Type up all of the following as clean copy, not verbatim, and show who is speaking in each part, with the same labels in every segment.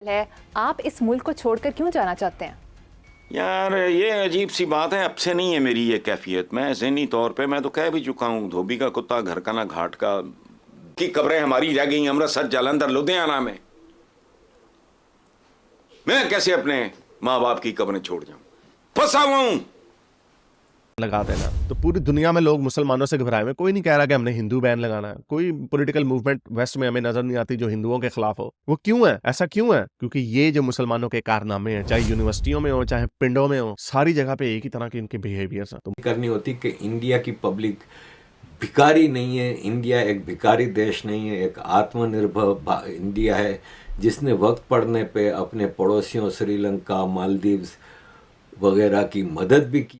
Speaker 1: है, आप इस मुल्क को छोड़कर क्यों जाना चाहते हैं?
Speaker 2: यार ये अजीब सी बात है, अब से नहीं है मेरी ये कैफियत। मैं ज़हनी तौर पे मैं तो कह भी चुका हूँ, धोबी का कुत्ता घर का ना घाट का। की कब्रें हमारी रह गई अमृतसर, जालंधर, लुधियाना में। मैं कैसे अपने माँ बाप की कब्रें छोड़ जाऊं? फंसा हुआ हूं।
Speaker 3: लगा देना। तो पूरी दुनिया में लोग मुसलमानों से घबराए हुए। कोई नहीं कह रहा कि हमने हिंदू बैन लगाना है। कोई पॉलिटिकल मूवमेंट वेस्ट में हमें नजर नहीं आती जो हिंदुओं के खिलाफ हो। वो क्यों है? ऐसा क्यों है? क्योंकि ये जो मुसलमानों के कारनामे हैं, चाहे यूनिवर्सिटियों में हो, चाहे पिंडों में हो, सारी जगह पे एक ही तरह के इनके बिहेवियर्स हैं।
Speaker 4: करनी होती कि इंडिया की पब्लिक भिखारी नहीं है। इंडिया एक भिखारी देश नहीं है, एक आत्मनिर्भर इंडिया है जिसने वक्त पड़ने पे अपने पड़ोसियों श्रीलंका, मालदीव्स वगैरह की मदद भी की।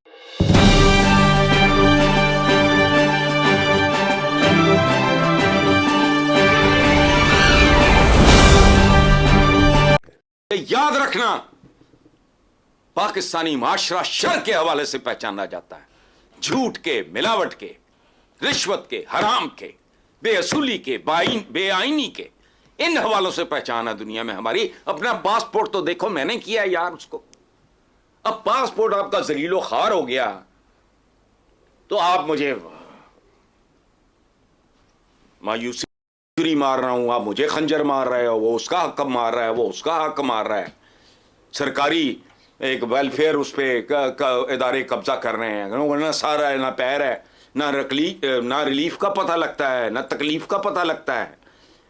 Speaker 2: याद रखना, पाकिस्तानी माशरा शर के हवाले से पहचाना जाता है। झूठ के, मिलावट के, रिश्वत के, हराम के, बेअसूली के, बेआईनी के, इन हवालों से पहचान है दुनिया में हमारी। अपना पासपोर्ट तो देखो, मैंने किया यार उसको। अब पासपोर्ट आपका जलीलो खार हो गया तो आप मुझे मायूसी मार रहा हूं, आप मुझे खंजर मार रहे हो। वो उसका हक मार रहा है, वो उसका हक मार रहा है। सरकारी एक वेलफेयर उस पर इदारे कब्जा कर रहे हैं। ना सारा है, ना पैर है, ना रिलीफ का पता लगता है, ना तकलीफ का पता लगता है।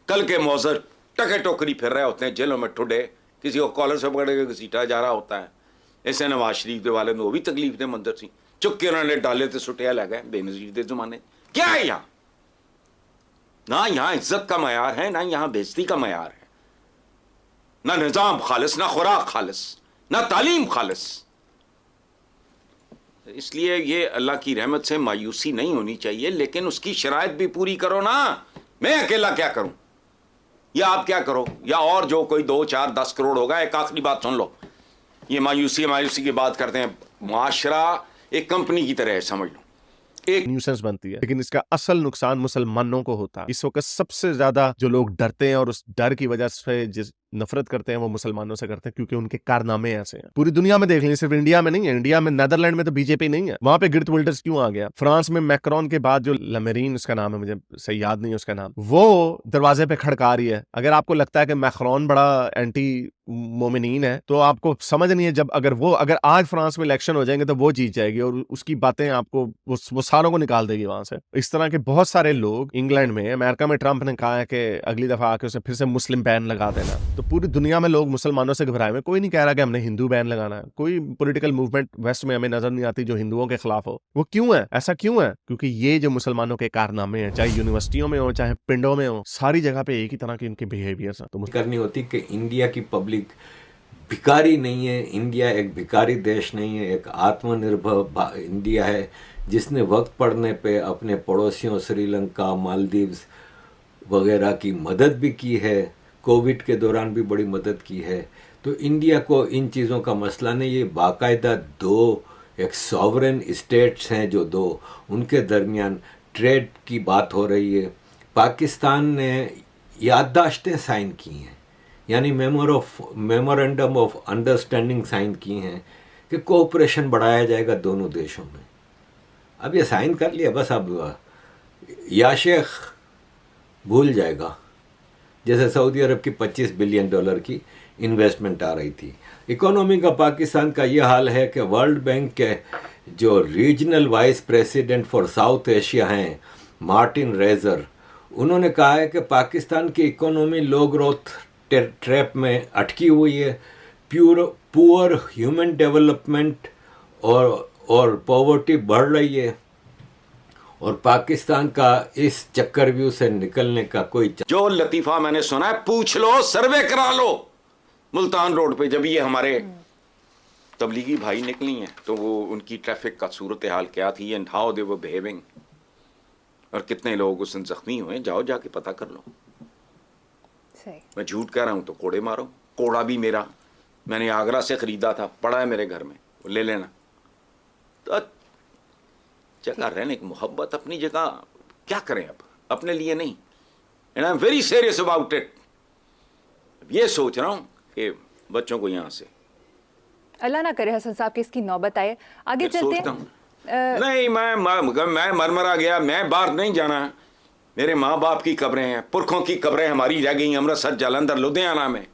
Speaker 2: कल के मौजर टके टोकरी फिर रहे होते हैं जेलों में ठुडे, किसी को कॉलर से पकड़ के घसीटा जा रहा होता है। ऐसे नवाज शरीफ के वाले ने वो भी तकलीफ दे मंजर सी, चुक के उन्होंने डाले थे सुटिया लग गए बेनजीर दे जमाने। क्या है यहाँ? ना यहाँ इज्जत का मयार है, ना यहाँ बेइज्जती का मयार है। ना निजाम खालिस, ना खुराक खालिस, ना तालीम खालिस। इसलिए ये अल्लाह की रहमत से मायूसी नहीं होनी चाहिए, लेकिन उसकी शराइत भी पूरी करो ना। मैं अकेला क्या करूं, या आप क्या करो, या और जो कोई 2, 4, 10 करोड़ होगा। एक आखिरी बात सुन लो, ये मायूसी की बात करते हैं। माशरा एक कंपनी की तरह है, समझ लो, एक
Speaker 3: न्यूसेंस बनती है, लेकिन इसका असल नुकसान मुसलमानों को होता है। इस वक्त सबसे ज्यादा जो लोग डरते हैं और उस डर की वजह से जिस नफरत करते हैं वो मुसलमानों से करते हैं, क्योंकि उनके कारनामे ऐसे हैं। पूरी दुनिया में देख लीजिए, सिर्फ इंडिया में नहीं है। इंडिया में नेदरलैंड में तो बीजेपी नहीं है, वहां पे गिर्ट विल्डर्स क्यों आ गया? फ्रांस में मैक्रोन के बाद जो लमेरीन उसका नाम है, मुझे सही याद नहीं है उसका नाम, वो दरवाजे पे खड़का रही है। अगर आपको लगता है कि मैक्रोन बड़ा एंटी मोमिनीन है तो आपको समझ नहीं है। जब अगर आज फ्रांस में इलेक्शन हो जाएंगे तो वो जीत जाएगी और उसकी बातें आपको वो सारों को निकाल देगी वहां से। इस तरह के बहुत सारे लोग इंग्लैंड में, अमेरिका में ट्रंप ने कहा है कि अगली दफा आके उसे फिर से मुस्लिम बैन लगा देना। तो पूरी दुनिया में लोग मुसलमानों से घबराए हुए। कोई नहीं कह रहा कि हमने हिंदू बैन लगाना है। कोई पॉलिटिकल मूवमेंट वेस्ट में हमें नजर नहीं आती जो हिंदुओं के खिलाफ हो। वो क्यों है? ऐसा क्यों है? क्योंकि ये जो मुसलमानों के कारनामे हैं, चाहे यूनिवर्सिटियों में हो, चाहे पिंडों में हो, सारी जगह पे एक ही तरह के इनके बिहेवियर्स हैं। तो
Speaker 4: करनी होती कि इंडिया की पब्लिक भिखारी नहीं है। इंडिया एक भिखारी देश नहीं है, एक आत्मनिर्भर इंडिया है जिसने वक्त पड़ने पे अपने पड़ोसियों श्रीलंका, मालदीव्स वगैरह की मदद भी की है। कोविड के दौरान भी बड़ी मदद की है। तो इंडिया को इन चीज़ों का मसला नहीं। ये बाकायदा दो एक सॉवरेन स्टेट्स हैं जो दो, उनके दरमियान ट्रेड की बात हो रही है। पाकिस्तान ने याददाश्तें साइन की हैं, यानी मेमोरेंडम ऑफ अंडरस्टैंडिंग साइन की हैं कि कोऑपरेशन बढ़ाया जाएगा दोनों देशों में। अब ये साइन कर लिया, बस अब या शेख भूल जाएगा। जैसे सऊदी अरब की $25 बिलियन की इन्वेस्टमेंट आ रही थी। इकोनॉमी का पाकिस्तान का ये हाल है कि वर्ल्ड बैंक के जो regional vice president for south Asia हैं, मार्टिन रेजर, उन्होंने कहा है कि पाकिस्तान की इकोनॉमी लो ग्रोथ ट्रैप में अटकी हुई है। पुअर ह्यूमन डेवलपमेंट और पॉवर्टी बढ़ रही है और पाकिस्तान का इस चक्रव्यूह से निकलने का कोई
Speaker 2: जो लतीफा मैंने सुना है, पूछ लो, सर्वे करा लो। मुल्तान रोड पे जब ये हमारे तबलीगी भाई निकली हैं तो वो उनकी ट्रैफिक का सूरत हाल क्या थी and how they were behaving, और कितने लोग उस दिन जख्मी हुए, जाओ जाके पता कर लो।
Speaker 1: सही।
Speaker 2: मैं झूठ कह रहा हूं तो कोड़े मारो। कोड़ा भी मेरा, मैंने आगरा से खरीदा था, पड़ा है मेरे घर में, वो ले लेना। तो जगह रहने की मोहब्बत अपनी जगह, क्या करें अब अपने लिए नहीं। And I am very serious about it. ये सोच रहा हूं कि बच्चों को यहाँ से
Speaker 1: अल्लाह ना करे हसन साहब की इसकी नौबत आए। आगे
Speaker 2: फिर
Speaker 1: चलते
Speaker 2: सोचता
Speaker 1: हैं।
Speaker 2: हूँ नहीं, मैं मरमरा गया, मैं बाहर नहीं जाना। मेरे माँ बाप की कब्रें हैं, पुरखों की कब्रें हमारी रह गई अमृतसर, जालंधर, लुधियाना में।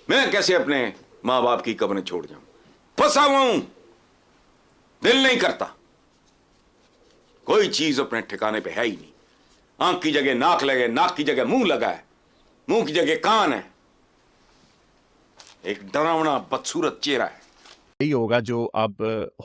Speaker 2: मैं कैसे अपने माँ बाप की कब्रें छोड़ जाऊं? फंसा हुआ हूं, दिल नहीं करता। कोई चीज अपने ठिकाने पे है ही नहीं। आंख की जगह नाक लगे, नाक की जगह मुंह लगा है, मुंह की जगह कान है। एक डरावना बदसूरत चेहरा है।
Speaker 3: यही होगा जो अब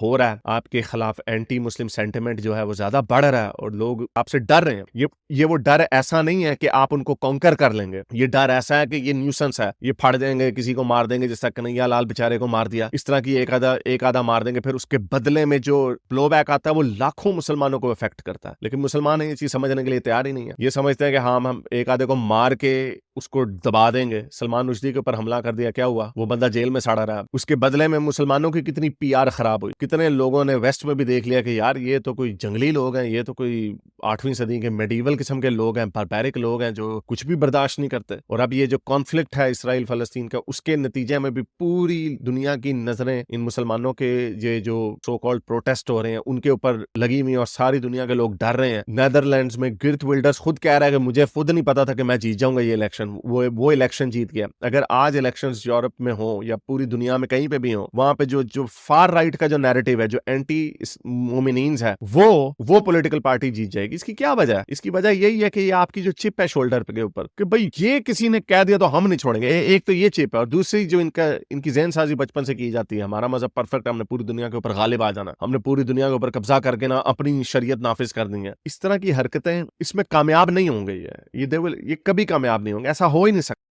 Speaker 3: हो रहा है। आपके खिलाफ एंटी मुस्लिम सेंटिमेंट जो है वो ज्यादा बढ़ रहा है और लोग आपसे डर रहे हैं। ये वो डर ऐसा नहीं है कि आप उनको कॉन्कर कर लेंगे। ये डर ऐसा है कि ये न्यूसेंस है, ये फाड़ देंगे, किसी को मार देंगे, जैसा कन्हैया लाल बेचारे को मार दिया, इस तरह की एक आधा मार देंगे। फिर उसके बदले में जो ब्लो बैक आता है वो लाखों मुसलमानों को इफेक्ट करता है। लेकिन मुसलमान ये चीज समझने के लिए तैयार ही नहीं है। ये समझते हैं कि हाँ, हम एक आधे को मार के उसको दबा देंगे। सलमान रुश्दी के ऊपर हमला कर दिया, क्या हुआ? वो बंदा जेल में सड़ा रहा। उसके बदले में मुसलमानों की कितनी पीआर खराब हुई। कितने लोगों ने वेस्ट में भी देख लिया कि यार ये तो कोई जंगली लोग हैं, ये तो कोई 8वीं सदी के मेडिवल किस्म के लोग हैं, बारबैरिक लोग हैं जो कुछ भी बर्दाश्त नहीं करते। और अब ये जो कॉन्फ्लिक्ट है इसराइल फलस्तीन का, उसके नतीजे में भी पूरी दुनिया की नजरें इन मुसलमानों के ये जो सो कॉल्ड प्रोटेस्ट हो रहे हैं उनके ऊपर लगी हुई, और सारी दुनिया के लोग डर रहे हैं। नेदरलैंड्स में गिर्ट विल्डर्स खुद कह रहा है कि मुझे खुद नहीं पता था कि मैं जीत जाऊंगा ये इलेक्शन। वो इलेक्शन जीत गया। अगर आज इलेक्शंस यूरोप में हो या पूरी दुनिया में कहीं पे भी हो, वहां पे जो फार राइट का जो नैरेटिव है, जो एंटी मोमिनीन्स है, वो पॉलिटिकल पार्टी जीत जाएगी। इसकी क्या वजह है? इसकी वजह यही है कि ये आपकी जो चिप है शोल्डर के ऊपर कि भाई ये किसी ने कह दिया तो हम नहीं छोड़ेंगे। एक तो ये चिप है, और दूसरी जो इनकी ज़हन साजी बचपन से की जाती है, हमारा मजहब परफेक्ट, हमने पूरी दुनिया के ऊपर गालिब आ जाना, हमने पूरी दुनिया के ऊपर कब्जा करके ना अपनी शरीयत नाफिज कर दी है। इस तरह की हरकतें इसमें कामयाब नहीं होंगे। ये कभी कामयाब नहीं होंगे, ऐसा हो ही नहीं सकता।